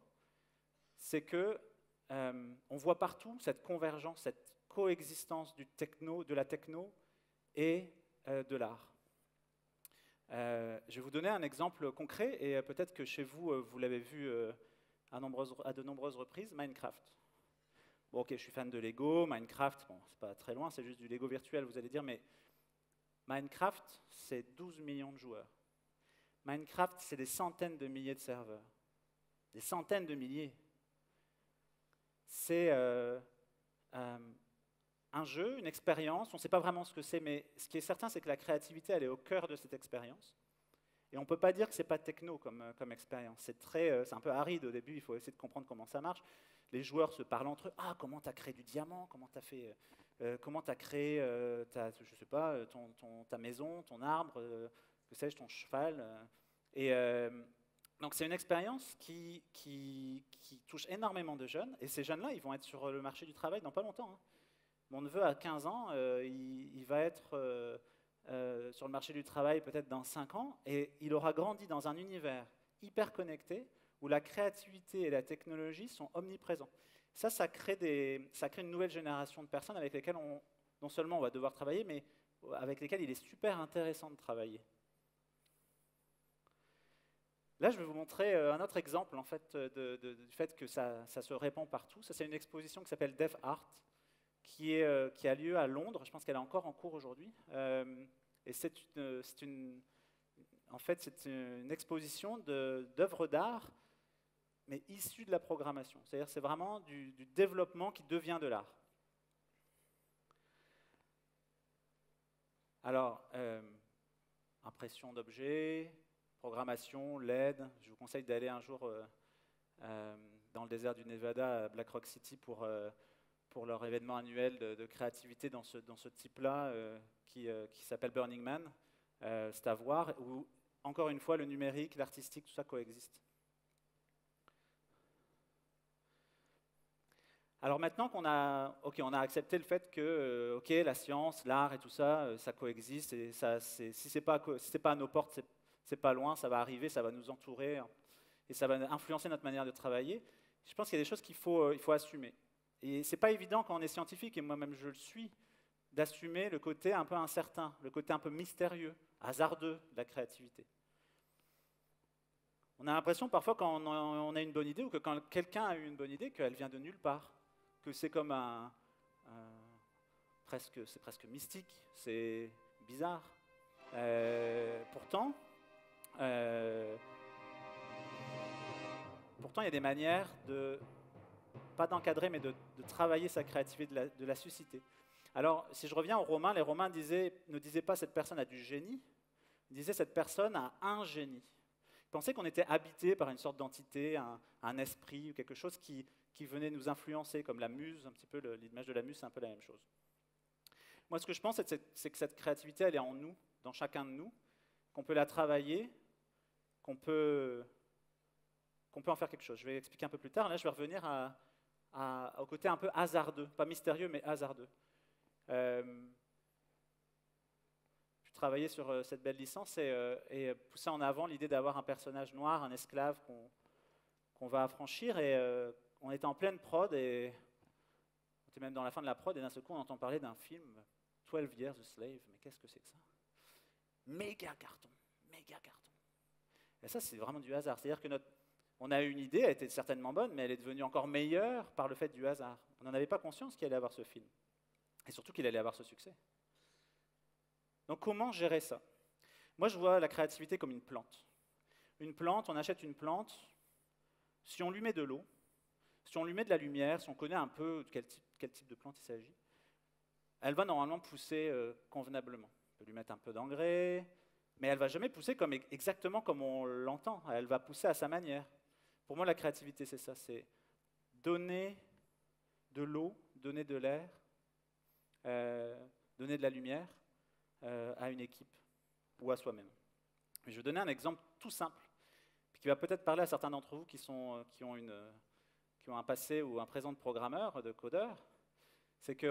c'est que on voit partout cette convergence, cette coexistence de la techno et de l'art. Je vais vous donner un exemple concret, et peut-être que chez vous, vous l'avez vu à de nombreuses reprises, Minecraft. Bon, ok, je suis fan de Lego, Minecraft, bon, c'est pas très loin, c'est juste du Lego virtuel, vous allez dire, mais Minecraft, c'est 12 millions de joueurs. Minecraft, c'est des centaines de milliers de serveurs. Des centaines de milliers. C'est un jeu, une expérience, on ne sait pas vraiment ce que c'est, mais ce qui est certain, c'est que la créativité, elle est au cœur de cette expérience. Et on ne peut pas dire que ce n'est pas techno comme expérience. C'est un peu aride au début, il faut essayer de comprendre comment ça marche. Les joueurs se parlent entre eux. Ah, comment tu as créé du diamant? Comment tu as fait comment tu as créé je sais pas, ta maison, ton arbre, que sais-je, ton cheval. Donc c'est une expérience qui touche énormément de jeunes. Et ces jeunes-là, ils vont être sur le marché du travail dans pas longtemps. Hein. Mon neveu, à 15 ans, il va être sur le marché du travail peut-être dans 5 ans. Et il aura grandi dans un univers hyper connecté où la créativité et la technologie sont omniprésents. Ça crée une nouvelle génération de personnes avec lesquelles non seulement on va devoir travailler, mais avec lesquelles il est super intéressant de travailler. Là, je vais vous montrer un autre exemple en fait, du fait que ça se répand partout. Ça, c'est une exposition qui s'appelle Dev Art, qui a lieu à Londres. Je pense qu'elle est encore en cours aujourd'hui. Et c'est une exposition d'œuvres d'art, mais issues de la programmation. C'est-à-dire c'est vraiment du développement qui devient de l'art. Alors, impression d'objets, programmation, LED. Je vous conseille d'aller un jour dans le désert du Nevada, à Black Rock City, pour leur événement annuel de créativité dans ce type-là, qui s'appelle Burning Man. C'est à voir, où, encore une fois, le numérique, l'artistique, tout ça coexiste. Alors maintenant qu'on a accepté le fait que la science, l'art et tout ça, ça coexiste, et si c'est pas à nos portes, c'est pas loin, ça va arriver, ça va nous entourer, et ça va influencer notre manière de travailler. Je pense qu'il y a des choses qu'il faut assumer. Et c'est pas évident quand on est scientifique, et moi-même je le suis, d'assumer le côté un peu incertain, le côté un peu mystérieux, hasardeux de la créativité. On a l'impression parfois quand on a une bonne idée, ou que quand quelqu'un a eu une bonne idée, qu'elle vient de nulle part, que c'est comme c'est presque mystique, c'est bizarre. Pourtant, il y a des manières pas d'encadrer, mais de travailler sa créativité, de la susciter. Alors, si je reviens aux Romains, les Romains ne disaient pas cette personne a du génie, ils disaient cette personne a un génie. Ils pensaient qu'on était habité par une sorte d'entité, un esprit ou quelque chose qui venait nous influencer, comme la muse, un petit peu l'image de la muse, c'est un peu la même chose. Moi, ce que je pense, c'est que cette créativité, elle est en nous, dans chacun de nous, qu'on peut la travailler, qu'on peut en faire quelque chose. Je vais expliquer un peu plus tard. Là, je vais revenir au côté un peu hasardeux, pas mystérieux, mais hasardeux. Je travailler sur cette belle licence et pousser en avant l'idée d'avoir un personnage noir, un esclave qu'on va affranchir. Et on était en pleine prod, et on était même dans la fin de la prod, et d'un seul coup, on entend parler d'un film, 12 Years a Slave. Mais qu'est-ce que c'est que ça? Méga carton, méga carton. Et ça, c'est vraiment du hasard. C'est-à-dire que on a eu une idée, elle était certainement bonne, mais elle est devenue encore meilleure par le fait du hasard. On n'en avait pas conscience qu'il allait avoir ce film, et surtout qu'il allait avoir ce succès. Donc comment gérer ça? Moi, je vois la créativité comme une plante. Une plante, on achète une plante, si on lui met de l'eau, si on lui met de la lumière, si on connaît un peu de quel type de plante il s'agit, elle va normalement pousser convenablement. On peut lui mettre un peu d'engrais, mais elle ne va jamais pousser exactement comme on l'entend. Elle va pousser à sa manière. Pour moi, la créativité, c'est ça, c'est donner de l'eau, donner de l'air, donner de la lumière à une équipe ou à soi-même. Je vais donner un exemple tout simple, qui va peut-être parler à certains d'entre vous qui ont un passé ou un présent de programmeur, de codeur. C'est que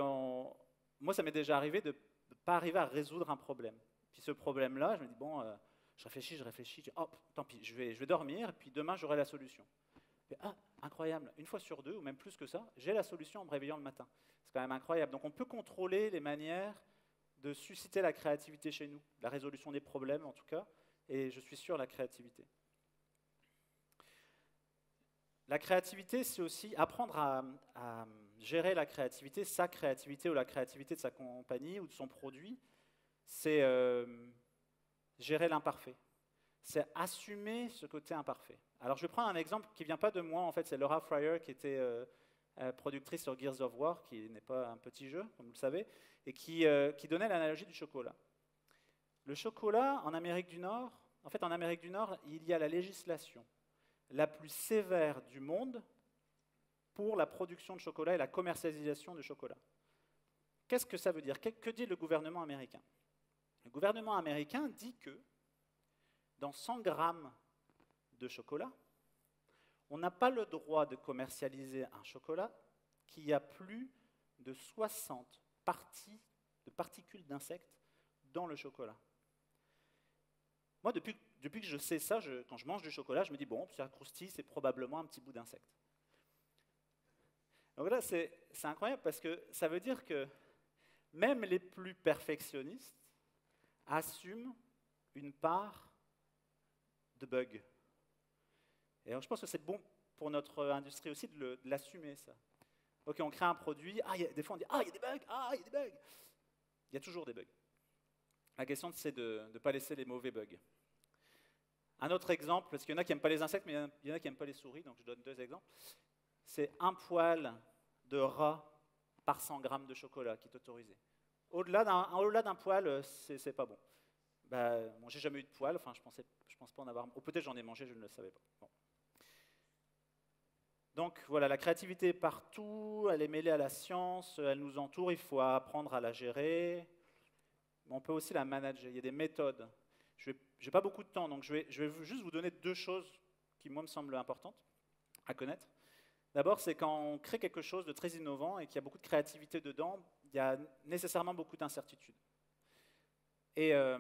moi, ça m'est déjà arrivé de ne pas arriver à résoudre un problème. Puis ce problème-là, je me dis, bon, je réfléchis, je dis, hop, tant pis, je vais dormir, et puis demain, j'aurai la solution. Et, incroyable, une fois sur deux, ou même plus que ça, j'ai la solution en me réveillant le matin. C'est quand même incroyable. Donc on peut contrôler les manières de susciter la créativité chez nous, la résolution des problèmes en tout cas, et je suis sûr la créativité. La créativité, c'est aussi apprendre à gérer la créativité, sa créativité ou la créativité de sa compagnie ou de son produit. C'est gérer l'imparfait. C'est assumer ce côté imparfait. Alors je vais prendre un exemple qui ne vient pas de moi, en fait, c'est Laura Fryer qui était productrice sur Gears of War, qui n'est pas un petit jeu, comme vous le savez, et qui donnait l'analogie du chocolat. Le chocolat, en Amérique du Nord, il y a la législation la plus sévère du monde pour la production de chocolat et la commercialisation de chocolat. Qu'est-ce que ça veut dire? Que dit le gouvernement américain? Le gouvernement américain dit que dans 100 grammes de chocolat, on n'a pas le droit de commercialiser un chocolat qui a plus de 60 particules d'insectes dans le chocolat. Moi, depuis que je sais ça, quand je mange du chocolat, je me dis, bon, ça croustille, c'est probablement un petit bout d'insecte. Donc là, c'est incroyable parce que ça veut dire que même les plus perfectionnistes assument une part de bug. Et alors, je pense que c'est bon pour notre industrie aussi de l'assumer, ça. Ok, on crée un produit, des fois on dit, il y a des bugs, il y a des bugs. Il y a toujours des bugs. La question, c'est de ne pas laisser les mauvais bugs. Un autre exemple, parce qu'il y en a qui n'aiment pas les insectes, mais il y en a qui n'aiment pas les souris, donc je donne 2 exemples. C'est un poil de rat par 100 grammes de chocolat qui est autorisé. Au-delà d'un poil, c'est pas bon. Bon, j'ai jamais eu de poil, enfin je pense pas en avoir. Ou peut-être j'en ai mangé, je ne le savais pas. Bon. Donc voilà, la créativité est partout, elle est mêlée à la science, elle nous entoure, il faut apprendre à la gérer. Mais on peut aussi la manager, il y a des méthodes. Je n'ai pas beaucoup de temps, donc je vais juste vous donner 2 choses qui, moi, me semblent importantes à connaître. D'abord, c'est quand on crée quelque chose de très innovant et qu'il y a beaucoup de créativité dedans, il y a nécessairement beaucoup d'incertitudes. Et à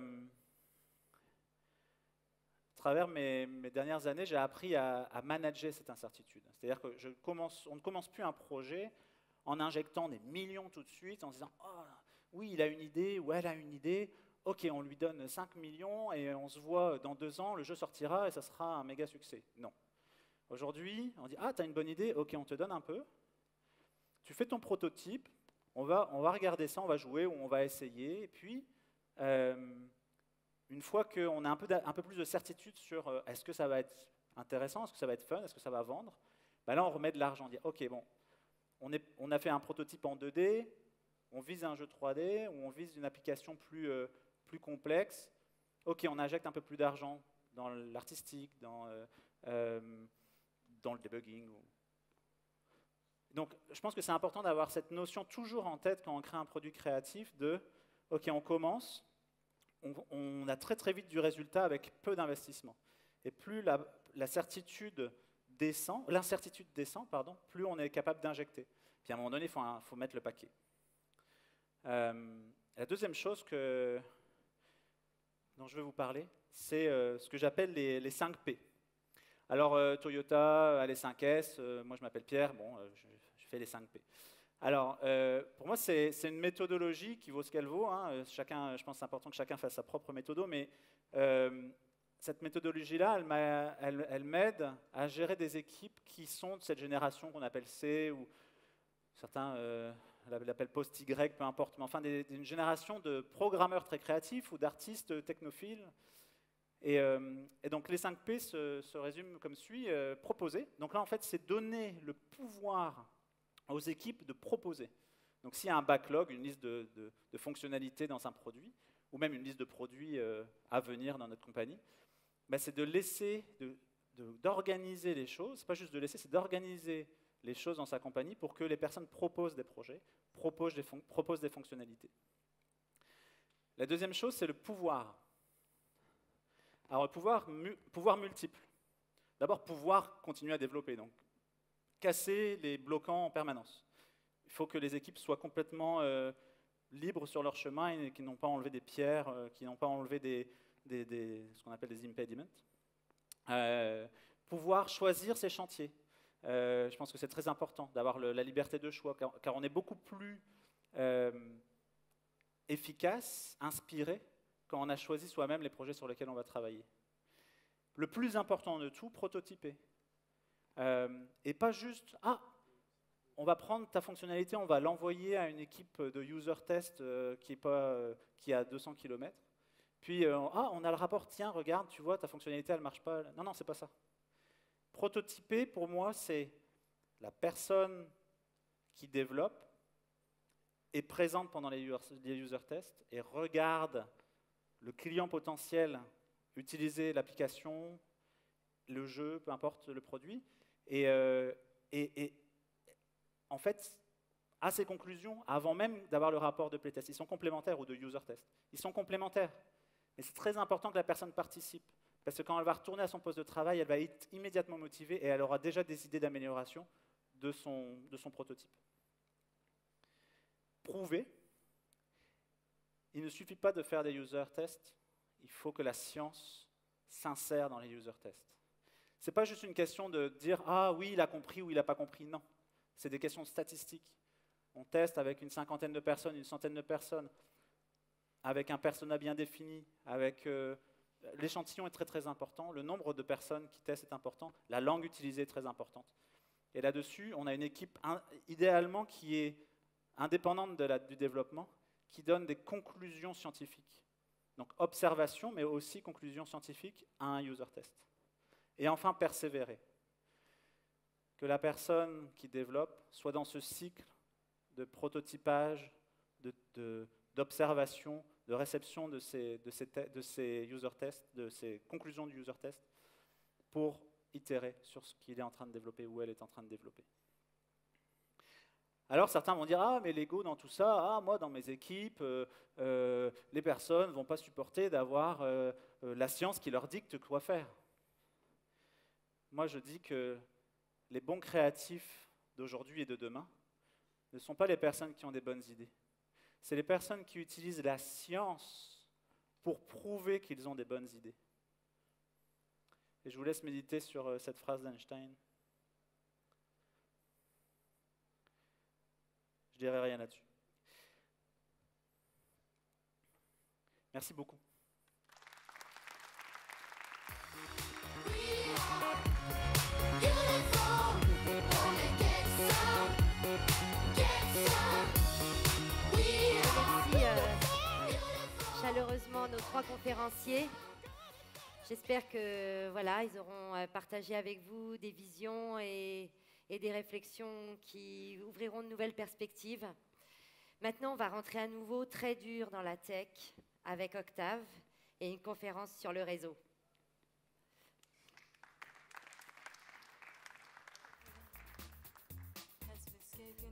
travers mes dernières années, j'ai appris à manager cette incertitude. C'est-à-dire qu'on ne commence plus un projet en injectant des millions tout de suite, en se disant « Oh, oui, il a une idée ou elle a une idée, ok, on lui donne 5 millions et on se voit dans 2 ans, le jeu sortira et ça sera un méga succès. » Non. Aujourd'hui, on dit « Ah, tu as une bonne idée, ok, on te donne un peu. Tu fais ton prototype, on va regarder ça, on va jouer ou on va essayer. Et puis, une fois qu'on a un peu plus de certitude sur est-ce que ça va être intéressant, est-ce que ça va être fun, est-ce que ça va vendre, là, on remet de l'argent. On dit « Ok, bon, on a fait un prototype en 2D, on vise un jeu 3D ou on vise une application plus complexe. Ok, on injecte un peu plus d'argent dans l'artistique, dans le debugging. Donc, je pense que c'est important d'avoir cette notion toujours en tête quand on crée un produit créatif de, ok, on commence, on a très très vite du résultat avec peu d'investissement. Et plus l'incertitude descend, plus on est capable d'injecter. Puis à un moment donné, il faut mettre le paquet. La deuxième chose que dont je vais vous parler, c'est ce que j'appelle les 5 P. Alors, Toyota a les 5S, moi je m'appelle Pierre, bon, je fais les 5 P. Alors, pour moi, c'est une méthodologie qui vaut ce qu'elle vaut. Hein. Je pense que c'est important que chacun fasse sa propre méthode, mais cette méthodologie-là, elle m'aide à gérer des équipes qui sont de cette génération qu'on appelle C, ou certains l'appellent post-Y, peu importe, mais enfin une génération de programmeurs très créatifs ou d'artistes technophiles. Et donc les 5 P se résument comme suit, proposer. Donc là, en fait, c'est donner le pouvoir aux équipes de proposer. Donc s'il y a un backlog, une liste de fonctionnalités dans un produit, ou même une liste de produits à venir dans notre compagnie, ben c'est de laisser, d'organiser les choses. C'est pas juste de laisser, c'est d'organiser les choses dans sa compagnie pour que les personnes proposent des projets, proposent des fonctionnalités. La deuxième chose, c'est le pouvoir. Alors, le pouvoir multiple. D'abord, pouvoir continuer à développer, donc casser les bloquants en permanence. Il faut que les équipes soient complètement libres sur leur chemin et qui n'ont pas enlevé des pierres, qui n'ont pas enlevé ce qu'on appelle des impediments. Pouvoir choisir ses chantiers. Je pense que c'est très important d'avoir la liberté de choix, car on est beaucoup plus efficace, inspiré, quand on a choisi soi-même les projets sur lesquels on va travailler. Le plus important de tout, prototyper. Et pas juste, on va prendre ta fonctionnalité, on va l'envoyer à une équipe de user test qui a 200 km. Puis, on a le rapport, tiens, regarde, tu vois, ta fonctionnalité, elle ne marche pas. Non, c'est pas ça. Prototyper, pour moi, c'est la personne qui développe est présente pendant les user tests et regarde le client potentiel utiliser l'application, le jeu, peu importe le produit, et en fait, à ces conclusions, avant même d'avoir le rapport de playtest, ils sont complémentaires ou de user test. Ils sont complémentaires, mais c'est très important que la personne participe, parce que quand elle va retourner à son poste de travail, elle va être immédiatement motivée et elle aura déjà des idées d'amélioration de son prototype. Prouver. Il ne suffit pas de faire des user tests, il faut que la science s'insère dans les user tests. Ce n'est pas juste une question de dire « Ah oui, il a compris ou il n'a pas compris ». Non, c'est des questions statistiques. On teste avec une cinquantaine de personnes, une centaine de personnes, avec un persona bien défini, avec l'échantillon est très très important, le nombre de personnes qui testent est important, la langue utilisée est très importante. Et là-dessus, on a une équipe idéalement qui est indépendante du développement, qui donne des conclusions scientifiques. Donc observation, mais aussi conclusions scientifiques à un user test. Et enfin, persévérer. Que la personne qui développe soit dans ce cycle de prototypage, d'observation, de réception de ces user tests, de ces conclusions du user test, pour itérer sur ce qu'il est en train de développer ou elle est en train de développer. Alors certains vont dire « Ah, mais l'ego dans tout ça, moi dans mes équipes, les personnes ne vont pas supporter d'avoir la science qui leur dicte quoi faire. » Moi je dis que les bons créatifs d'aujourd'hui et de demain ne sont pas les personnes qui ont des bonnes idées. C'est les personnes qui utilisent la science pour prouver qu'ils ont des bonnes idées. Et je vous laisse méditer sur cette phrase d'Einstein. Je dirai rien là-dessus. Merci beaucoup. Chaleureusement nos 3 conférenciers. J'espère que voilà, ils auront partagé avec vous des visions et des réflexions qui ouvriront de nouvelles perspectives. Maintenant, on va rentrer à nouveau très dur dans la tech avec Octave et une conférence sur le réseau. Has escaped